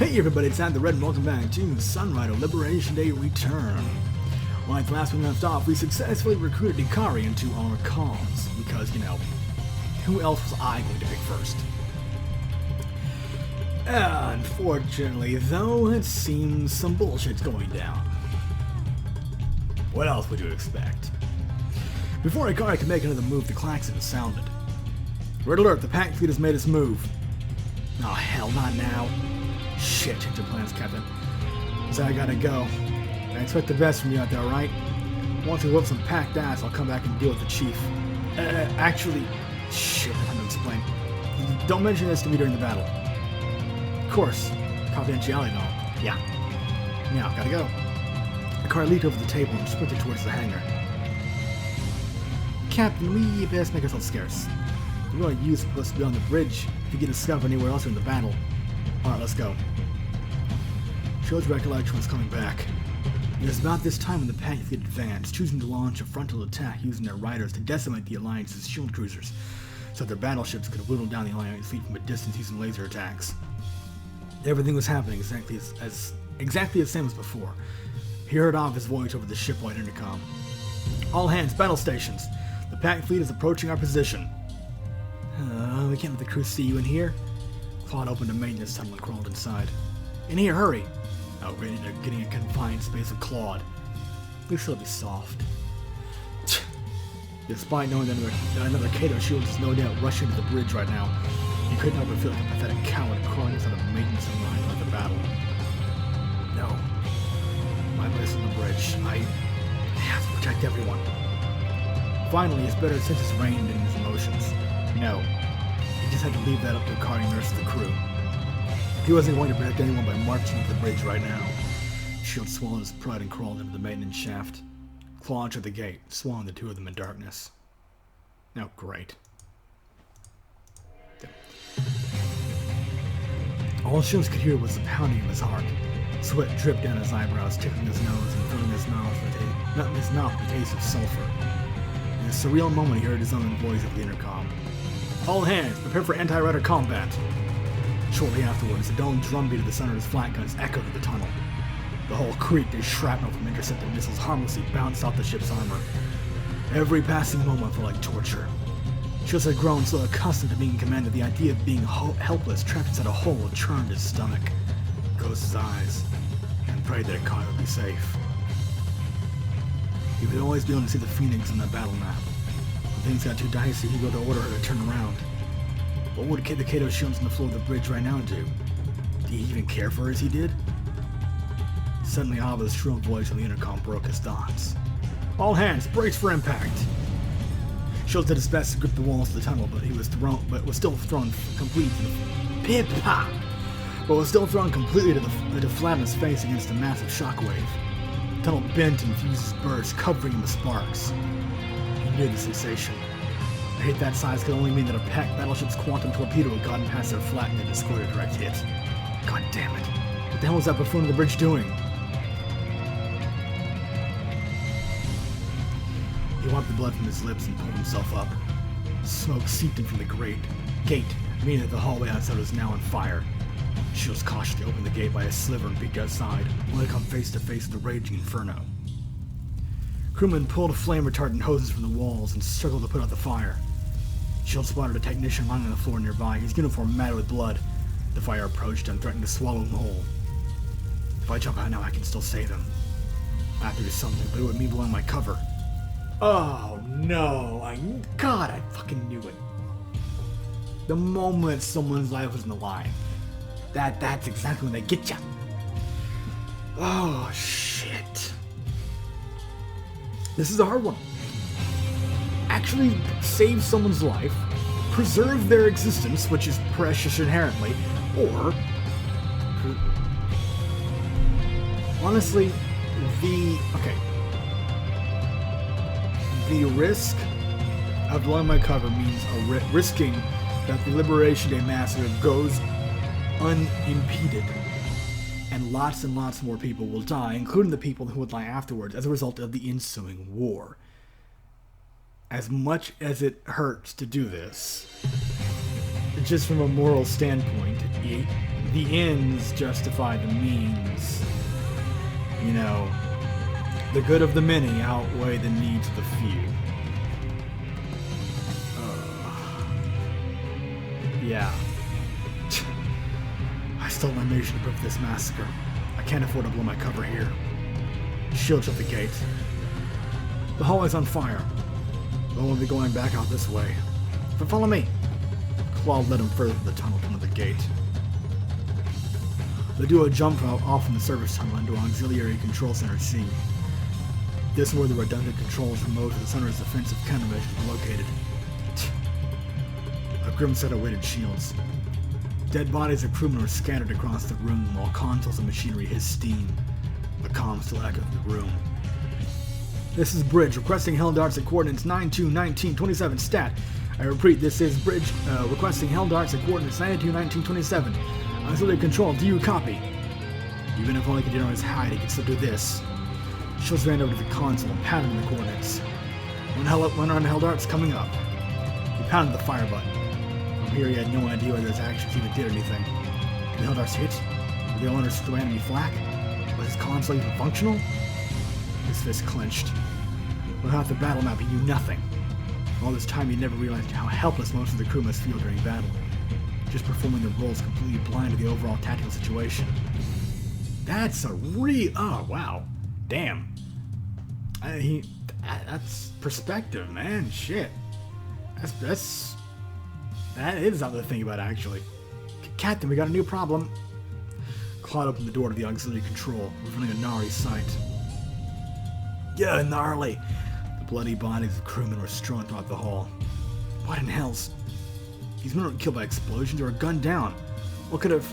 Hey everybody, it's Ad the Red and welcome back to Sunrider Liberation Day Return. Like last we left off, we successfully recruited Ikari into our cause, because, you know, who else was I going to pick first? Unfortunately, though, it seems some bullshit's going down. What else would you expect? Before Ikari could make another move, the klaxon sounded. Red alert, the pack fleet has made its move. Oh hell, not now. Shit, change your plans, Captain. So I gotta go. I expect the best from you out there, right? Once we whoop some packed ass, I'll come back and deal with the chief. Actually, shit, I have to explain. Don't mention this to me during the battle. Of course, confidentiality and all. Yeah. Now, gotta go. The car leaped over the table and sprinted towards the hangar. Captain, we best make ourselves scarce. We're going to use what's beyond the bridge if you get discovered anywhere else in the battle. Alright, let's go. Show's recollection was coming back. It was about this time when the pack fleet advanced, choosing to launch a frontal attack using their riders to decimate the Alliance's shield cruisers, so their battleships could whittle down the Alliance fleet from a distance using laser attacks. Everything was happening exactly the same as before. He heard Ava's voice over the shipwide intercom. All hands, battle stations! The pack fleet is approaching our position. We can't let the crew see you in here. Claude opened a maintenance tunnel and crawled inside. In here, hurry! Outraged at getting a confined space with Claude. At least he'll be soft. Despite knowing that another Kato shield is no doubt rushing to the bridge right now, he couldn't help but feel like a pathetic coward crawling inside a maintenance line like the battle. No. My place on the bridge. I have to protect everyone. Finally, his better senses reigned in his emotions. No. He just had to leave that up to Ikari and the rest of the crew. He wasn't going to protect anyone by marching to the bridge right now. Shield swallowed his pride and crawled into the maintenance shaft. Claude at the gate, swallowing the two of them in darkness. Oh, great. All Shields could hear was the pounding of his heart. Sweat dripped down his eyebrows, tickling his nose and filling his mouth with the taste of sulfur. In a surreal moment, he heard his own voice at the intercom. All hands, prepare for anti-rider combat! Shortly afterwards, the dull drumbeat of the Sunrider's flat guns echoed through the tunnel. The hull creaked as shrapnel from intercepted missiles harmlessly bounced off the ship's armor. Every passing moment felt like torture. Shields had grown so accustomed to being commanded, the idea of being helpless, trapped inside a hole, churned his stomach. He closed his eyes and prayed that Ikari would be safe. He would always be able to see the Phoenix on that battle map. When things got too dicey, he'd go to order her to turn around. What would the Kato shields on the floor of the bridge right now do? Did he even care for her as he did? Suddenly, Ava's shrill voice on the intercom broke his thoughts. All hands, brace for impact! Shields did his best to grip the walls of the tunnel, but was still thrown completely to flatten his face against a massive shockwave. The tunnel bent and fused his birds, covering him with sparks. He knew the sensation. A hit that size could only mean that a packed battleship's quantum torpedo had gotten past their flak and had scored a direct hit. God damn it. What the hell was that buffoon on the bridge doing? He wiped the blood from his lips and pulled himself up. Smoke seeped in from the gate, meaning that the hallway outside was now on fire. Shields cautiously opened the gate by a sliver and peeked outside, only to come face to face with the raging inferno. Crewmen pulled flame retardant hoses from the walls and struggled to put out the fire. Shield spotted a technician lying on the floor nearby, his uniform matted with blood. The fire approached and threatened to swallow him whole. If I jump out now, I can still save him. I have to do something, but it would mean blowing my cover. Oh no, I fucking knew it. The moment someone's life was in the line, that's exactly when they get ya. Oh shit. This is a hard one. Actually save someone's life, preserve their existence, which is precious inherently, or honestly, the risk of blowing my cover means risking that the Liberation Day massacre goes unimpeded, and lots more people will die, including the people who would die afterwards as a result of the ensuing war. As much as it hurts to do this, just from a moral standpoint, the ends justify the means. You know, the good of the many outweigh the needs of the few. Yeah. I stole my mission to prevent this massacre. I can't afford to blow my cover here. Shield shut the gate. The hallway's on fire. But we'll be going back out this way. But follow me. Claude led him further to the tunnel to the gate. The duo jumped off from the service tunnel into Auxiliary Control Center C. This is where the redundant controls for most of the Sunrider's defensive countermeasures were located. A grim set of weighted shields. Dead bodies of crewmen were scattered across the room while consoles and machinery hissed steam. The comms still echoed the room. This is Bridge, requesting held darts at coordinates 921927 stat. I repeat, this is Bridge, requesting held darts at coordinates 921927. Auxiliary control, do you copy? Even if only could get on his hide, he could still do this. Shields ran over to the console and pounded the coordinates. One on held darts coming up. He pounded the fire button. From here he had no idea whether his actions even did anything. Did the held darts hit? Were they all under enemy flak? Was his console even functional? His fist clenched. Without the battle map, he knew nothing. All this time, he never realized how helpless most of the crew must feel during battle. Just performing their roles completely blind to the overall tactical situation. That's a oh, wow. Damn. That's perspective, man. Shit. That is something to think about, actually. Captain, we got a new problem. Claude opened the door to the auxiliary control, revealing a gnarly sight. Yeah, gnarly. The bloody bodies of crewmen were strewn throughout the hall. What in hell's... These men weren't killed by explosions or gunned down. What could have...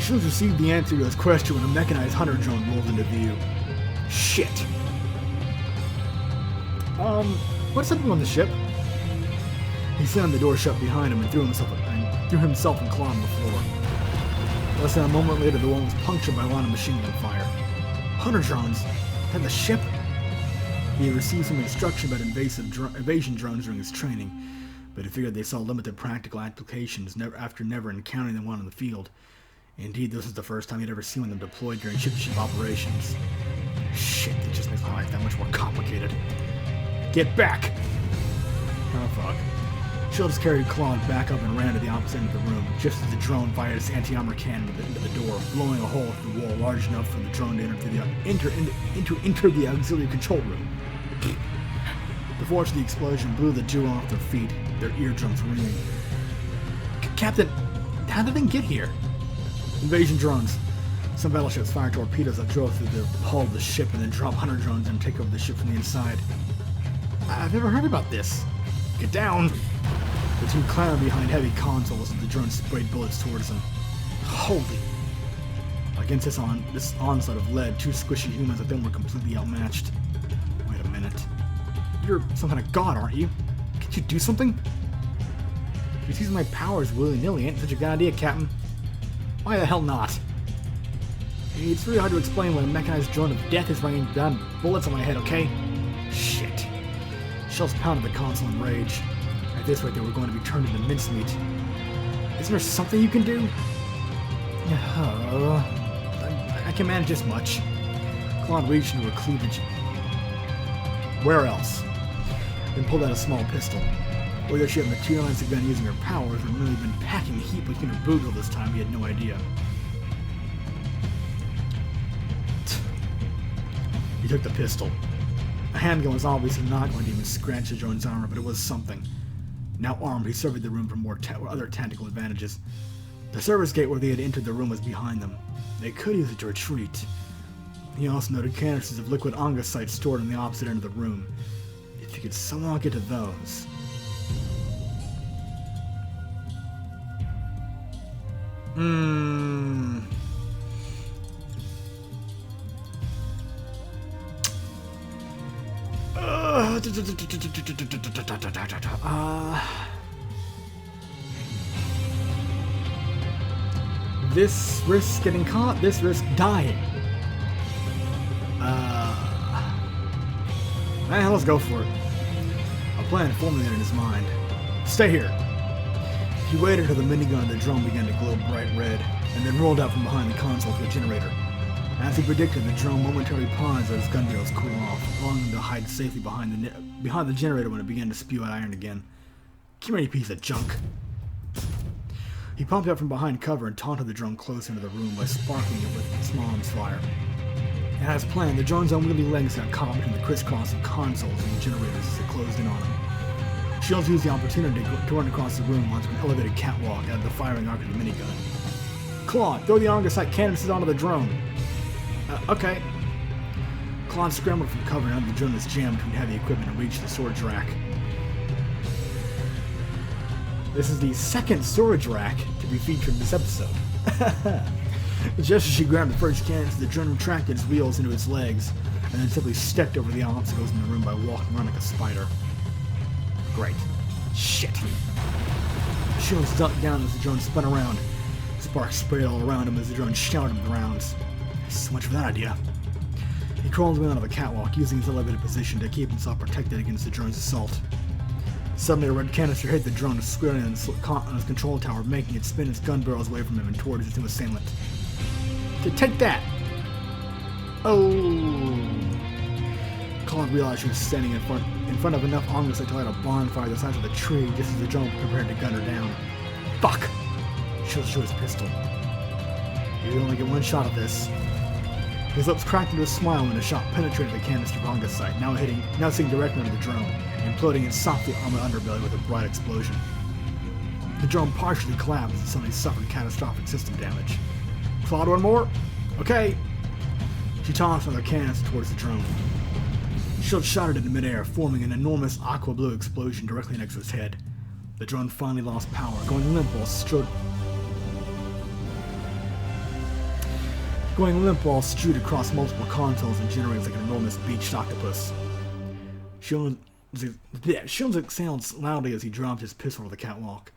Shields received the answer to his question when a mechanized hunter drone rolled into view. Shit. What's happening on the ship? He slammed the door shut behind him and threw himself and Claude on the floor. Less than a moment later, the wall was punctured by a line of machine gun fire. Hunter drones? At the ship? He had received some instruction about evasion drones during his training, but he figured they saw limited practical applications after never encountering them on the field. Indeed, this was the first time he'd ever seen them deployed during ship-to-ship operations. Shit, that just makes my life that much more complicated. Get back! Oh, fuck. Shields carried Claude back up and ran to the opposite end of the room, just as the drone fired its anti-armor cannon into the door, blowing a hole through the wall large enough for the drone to enter the auxiliary control room. The force of the explosion blew the duo off their feet, their eardrums ringing. Captain, how did they get here? Invasion drones. Some battleships fired torpedoes that drove through the hull of the ship and then dropped hunter drones and take over the ship from the inside. I've never heard about this. Get down! The two clambered behind heavy consoles as the drones sprayed bullets towards them. Holy! Against this onslaught of lead, two squishy humans like them were completely outmatched. Wait a minute. You're some kind of god, aren't you? Can't you do something? Just using my powers willy-nilly ain't such a good idea, Captain. Why the hell not? It's really hard to explain when a mechanized drone of death is raining down bullets on my head, okay? Shit. Shells pounded the console in rage. At this rate, they were going to be turned into mincemeat. Isn't there something you can do? I can manage this much. Claude reached into her cleavage. Where else? Then pulled out a small pistol. Whether she had materialized the gun using her powers or merely been packing heat between her boot all this time, he had no idea. He took the pistol. A handgun was obviously not going to even scratch the drone's armor, but it was something. Now armed, he surveyed the room for other tactical advantages. The service gate where they had entered the room was behind them. They could use it to retreat. He also noted canisters of liquid ongosite stored on the opposite end of the room. If he could somehow get to those... This risks getting caught, this risks dying. Let's go for it. plan formulated in his mind. Stay here. He waited until the minigun of the drone began to glow bright red, and then rolled out from behind the console to the generator. As he predicted, the drone momentarily paused as his gun barrels cooled off, allowing him to hide safely behind the generator when it began to spew out iron again. Come here, you piece of junk. He pumped out from behind cover and taunted the drone closer into the room by sparkling it with small arms fire. And as planned, the drone's unwieldy legs got caught between the crisscrossing consoles and the generators as it closed in on him. Shields used the opportunity to run across the room onto an elevated catwalk out of the firing arc of the minigun. Claude, throw the Argosite canister onto the drone. Okay. Claude scrambled from cover and the drone was jammed between heavy equipment and reached the storage rack. This is the second storage rack to be featured in this episode. Just as she grabbed the first canister, the drone retracted its wheels into its legs and then simply stepped over the obstacles in the room by walking around like a spider. Great. Shit. Shields ducked down as the drone spun around. Sparks sprayed all around him as the drone shouted him the rounds. So much for that idea. He crawled away onto the catwalk, using his elevated position to keep himself protected against the drone's assault. Suddenly, a red canister hit the drone squarely on his control tower, making it spin its gun barrels away from him and towards its new assailant. Take that! Oh! Claude realized she was standing in front of enough Argosite to light a bonfire the size of the tree just as the drone prepared to gun her down. Fuck! Shields drew his pistol. He would only get one shot at this. His lips cracked into a smile when the shot penetrated the canister of Argosite, now sitting directly under the drone, imploding its softly armored underbelly with a bright explosion. The drone partially collapsed and suddenly suffered catastrophic system damage. Claude, one more? Okay. She tossed another canister towards the drone. Shield shot it into midair, forming an enormous aqua blue explosion directly next to its head. The drone finally lost power, going limp while strewed across multiple consoles and generators like an enormous beached octopus. Shields exhaled loudly as he dropped his pistol to the catwalk.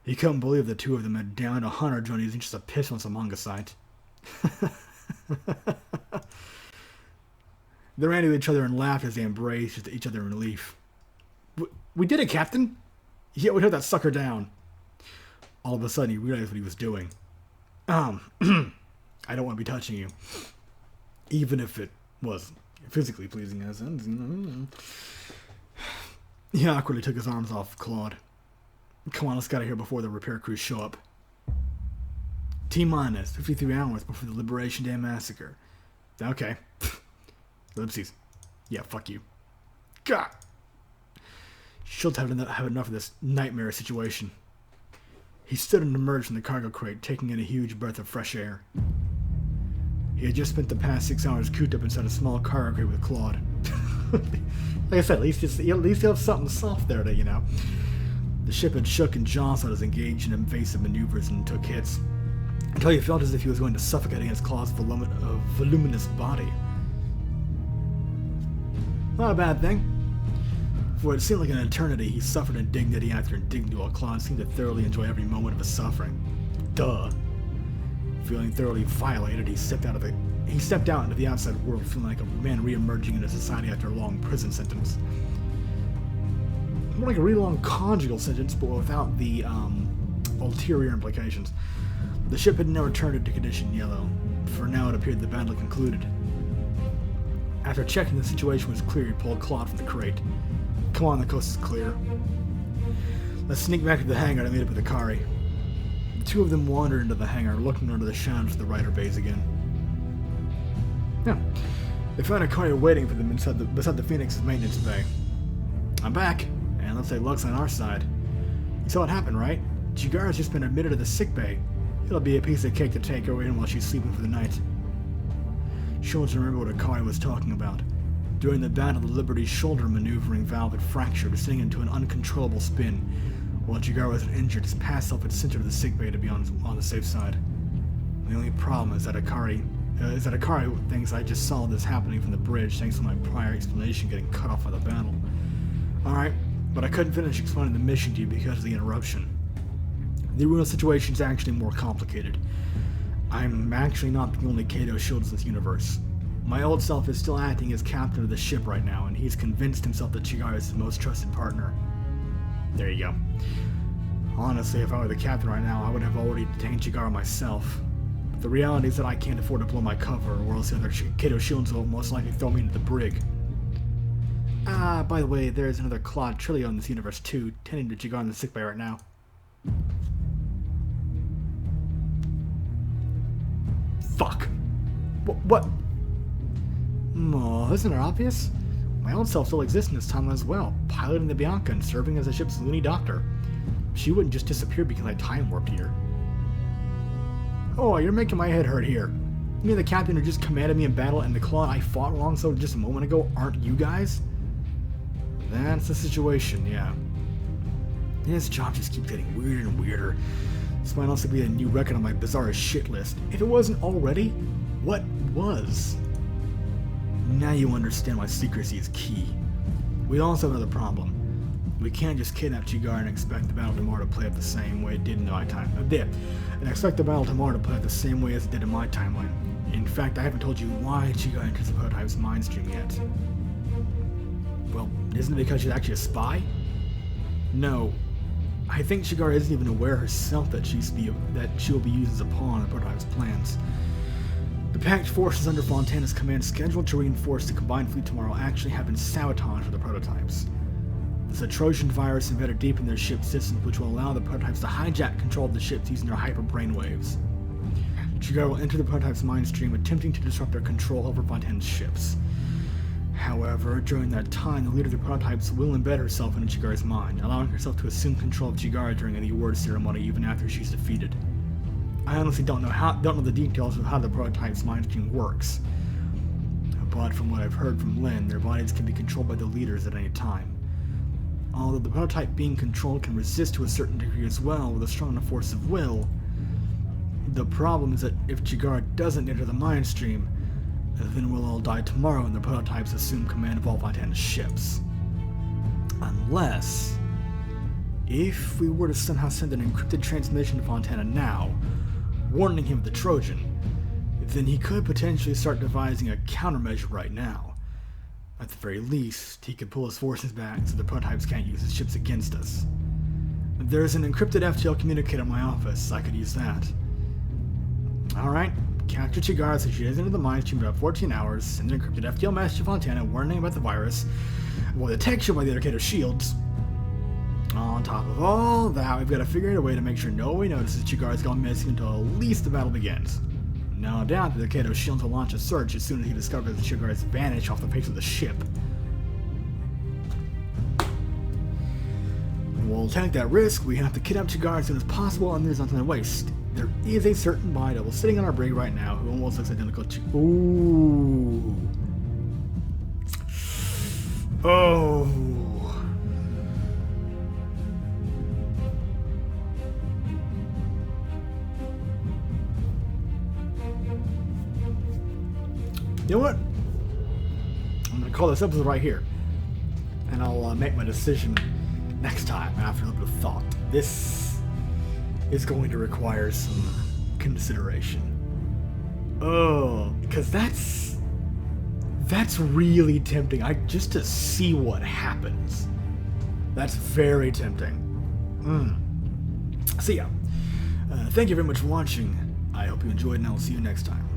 He couldn't believe the two of them had downed a hunter drone using just a pistol and some Argosite. They ran to each other and laughed as they embraced each other in relief. We did it, Captain! Yeah, we took that sucker down. All of a sudden, he realized what he was doing. I don't want to be touching you. Even if it was physically pleasing as He awkwardly took his arms off Claude. Come on, let's get out of here before the repair crews show up. T-minus 53 hours before the Liberation Day massacre. Okay. Ellipses. Yeah, fuck you. God! Shields have enough of this nightmare situation. He stood and emerged from the cargo crate, taking in a huge breath of fresh air. He had just spent the past 6 hours cooped up inside a small cargo crate with Claude. Like I said, at least you have something soft there to, The ship had shook and jostled as engaged in invasive maneuvers and took hits, until he felt as if he was going to suffocate against Claude's voluminous body. Not a bad thing. For it seemed like an eternity, he suffered indignity after indignity while Claude seemed to thoroughly enjoy every moment of his suffering. Duh. Feeling thoroughly violated, he stepped out into the outside world, feeling like a man re-emerging into society after a long prison sentence. More like a really long conjugal sentence, but without the ulterior implications. The ship had now returned into condition yellow. For now, it appeared the battle had concluded. After checking the situation was clear, he pulled Claude from the crate. Come on, the coast is clear. Let's sneak back to the hangar to meet up with Akari. The two of them wandered into the hangar, looking under the shadows of the Rider bays again. Yeah, they found Akari waiting for them beside the Phoenix's maintenance bay. I'm back, and let's say luck's on our side. You saw what happened, right? Chigara's just been admitted to the sick bay. It'll be a piece of cake to take her in while she's sleeping for the night. Shields remembered what Akari was talking about. During the battle, the Liberty's shoulder maneuvering valve had fractured, sending into an uncontrollable spin. While Chigara was injured, his past self had sent her to the sickbay to be on the safe side. The only problem is that Akari thinks I just saw this happening from the bridge, thanks to my prior explanation getting cut off by the battle. Alright, but I couldn't finish explaining the mission to you because of the interruption. The real situation's actually more complicated. I'm actually not the only Kato Shields in this universe. My old self is still acting as captain of the ship right now, and he's convinced himself that Chigara is his most trusted partner. There you go. Honestly, if I were the captain right now, I would have already detained Chigara myself. But the reality is that I can't afford to blow my cover, or else the other Kato Shields will most likely throw me into the brig. Ah, by the way, there's another Claude Trilio in this universe too, tending to Chigara in the sickbay right now. Fuck! What? Oh, isn't it obvious? My own self still exists in this timeline as well, piloting the Bianca and serving as the ship's loony doctor. She wouldn't just disappear because I time warped here. Oh, you're making my head hurt here. You mean the captain who just commanded me in battle and the Claude I fought alongside just a moment ago aren't you guys? That's the situation, yeah. This job just keeps getting weirder and weirder. This might also be a new record on my bizarre shit list. If it wasn't already, what was? Now you understand why secrecy is key. We also have another problem. We can't just kidnap Chigara and expect the battle tomorrow to play out the same way it did in my time. And expect the battle tomorrow to play out the same way as it did in my timeline. In fact, I haven't told you why Chigara enters the prototype's mind stream yet. Well, isn't it because she's actually a spy? No. I think Chigara isn't even aware herself that she will be used as a pawn in the prototype's plans. The Pact forces under Fontana's command scheduled to reinforce the combined fleet tomorrow actually have been sabotaged for the prototypes. There's a Trojan virus embedded deep in their ship's systems which will allow the prototypes to hijack control of the ships using their hyper brainwaves. Chigara will enter the prototype's mind stream attempting to disrupt their control over Fontana's ships. However, during that time, the leader of the prototypes will embed herself into Chigara's mind, allowing herself to assume control of Chigara during the award ceremony even after she's defeated. I honestly don't know the details of how the prototype's mind stream works. But from what I've heard from Lynn, their bodies can be controlled by the leaders at any time. Although the prototype being controlled can resist to a certain degree as well with a strong enough force of will, the problem is that if Chigara doesn't enter the mind stream, then we'll all die tomorrow and the prototypes assume command of all Fontana's ships. Unless, if we were to somehow send an encrypted transmission to Fontana now, warning him of the Trojan, then he could potentially start devising a countermeasure right now. At the very least, he could pull his forces back so the prototypes can't use his ships against us. There's an encrypted FTL communicator in my office, I could use that. Alright, capture Chigara so she doesn't enter the mind stream in about 14 hours, send an encrypted FTL message to Fontana warning about the virus, avoid detection by the other Kato shields. On top of all that, we've got to figure out a way to make sure nobody notices Chigara's gone missing until at least the battle begins. No doubt that the Kato shields will launch a search as soon as he discovers that Chigara has vanished off the face of the ship. We'll take that risk. We have to kidnap Chigara as soon as possible, and there's nothing to waste. There is a certain body double sitting on our brig right now who almost looks identical to... Ooh. Oh. You know what? I'm going to call this episode right here. And I'll make my decision next time after a little bit of thought. This is going to require some consideration. Oh, because that's really tempting. Just to see what happens. That's very tempting. So yeah, thank you very much for watching. I hope you enjoyed, and I'll see you next time.